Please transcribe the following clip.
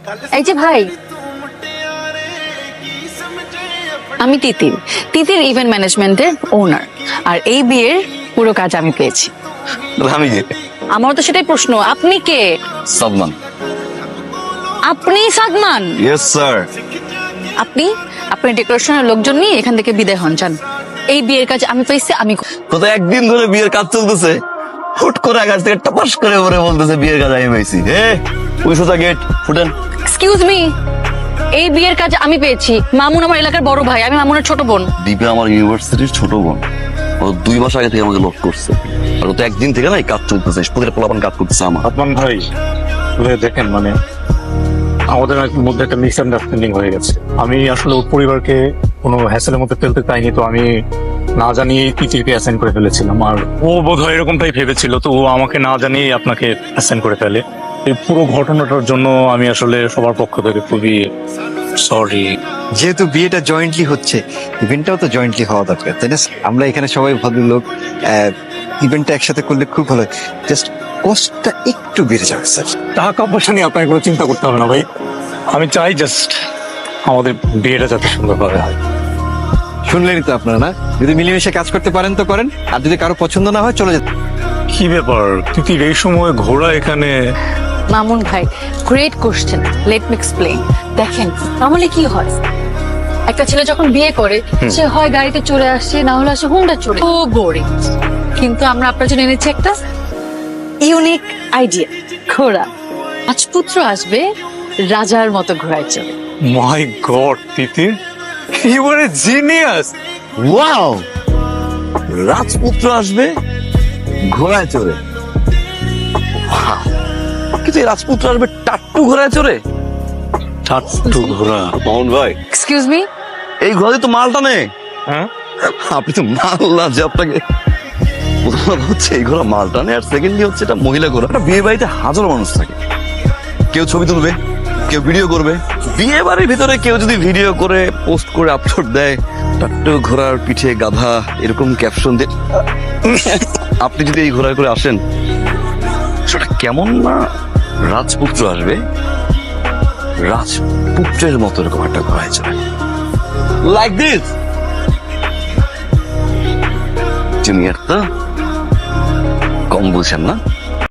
এই যে ভাই, আমি তিতির তিতির ইভেন্ট ম্যানেজমেন্টের ওনার, আর এই বিয়ের পুরো কাজ আমি পেয়েছি। আমি আমার তো সেটাই প্রশ্ন, আপনি কে? সাদমান। আপনি সাদমান? Yes sir. আপনি আপনার ডেকোরেশনের লোকজন নিয়ে এখান থেকে বিদায় হন, যান। এই বিয়ের কাজ আমি পেয়েছি, আমি কত একদিন ধরে বিয়ের কাজ চলতেছে, হুট করে আকাশ থেকে টপাস করে পরে বলতেছে বিয়ের কাজ আমি পেয়েছি। ওই সোজা গেট ফুটেন। এক্সকিউজ মি, এই বিয়ের কাজ আমি পেয়েছি। মামুন আমার এলাকার বড় ভাই, আমি মামুনের ছোট বোন। দীপা আমার ইউনিভার্সিটির ছোট বোন, ও 2 মাস আগে থেকে আমাকে লক করছে, আর ও তো একদিন থেকে না এই কাজ চলতেছে, প্রতিটা পোলাপান কাজ করতেছে আমার। সাদমান ভাই দেখেন, মানে আমাদের মধ্যে একটা মিসআন্ডারস্ট্যান্ডিং হয়ে গেছে। আমি আসলে ওর পরিবারকে কোনো হ্যাসেলের মধ্যে ফেলতে চাইনি, তো আমি না জানিয়ে তিতিরকে অ্যাসাইন করে ফেলেছিলাম। আর ও বোধহয় এরকমটাই ভেবেছিল, তো ও আমাকে না জানিয়ে আপনাকে অ্যাসাইন করে ফেলে। এই পুরো ঘটনাটার জন্য আমি আসলে সবার পক্ষ থেকে খুবই সরি। যেহেতু বিয়েটা জয়েন্টলি হচ্ছে, ইভেন্টটাও তো জয়েন্টলি হওয়া দরকার, তাই না? আমরা এখানে সবাই ভদ্রলোক, ইভেন্টটা একসাথে করলে খুব ভালো। জাস্ট কস্টটা একটু বেড়ে যাবে স্যার। টাকা পয়সা নিয়ে আপনাকে কোনো চিন্তা করতে হবে না ভাই। আমি চাই জাস্ট আমাদের বিয়েটা যাতে সুন্দরভাবে হয়। শুনলেনই তো আপনারা, না? যদি মিলেমিশে কাজ করতে পারেন তো করেন, আর যদি কারো পছন্দ না হয় চলে যেতে। কি ব্যাপার তিতির, এই সময় ঘোড়া এখানে? মামুন ভাই, great question, let me explain. দেখেন, তাহলে কি হয়, একটা ছেলে যখন বিয়ে করে সে হয় গাড়িতে চলে আসে, না হলে আসে হুন্ডা চড়ে, ও বোরিং। কিন্তু আমরা আপনার জন্য এনেছি একটা ইউনিক আইডিয়া, ঘোড়া। রাজপুত্র আসবে রাজার মতো ঘোড়ায় চড়ে। My god Titir, you are a genius. Wow, রাজপুত্র আসবে ঘোড়ায় চড়ে। Wow! কিন্তু এই রাজপুত্র আসবে টাট্টু ঘোড়ায় চড়ে। টাট্টু ঘোড়া? মোহন ভাই, এক্সকিউজ মি, এই ঘোড়া তো মাল টানে। হ্যাঁ, আপনি তো মাল না যে আপনাকে। প্রথম কথা হচ্ছে এই ঘোড়া মাল টানে, আর সেকেন্ডলি হচ্ছে এটা মহিলা ঘোড়া। একটা বিয়ে বাড়িতে হাজারো মানুষ থাকে, কেউ ছবি তুলবে, কেউ ভিডিও করবে। বিয়ে বাড়ির ভিতরে কেউ যদি ভিডিও করে পোস্ট করে আপলোড দেয়, টাট্টু ঘোড়ার পিঠে গাধা, এরকম ক্যাপশন দিয়ে আপনি যদি এই ঘোড়ায় করে আসেন, সেটা কেমন না? রাজপুত্র আসবে রাজপুত্রের মতো এরকম একটা ঘোড়ায় চড়ে, লাইক দিস। তুমি একটা কম বুঝছেন না?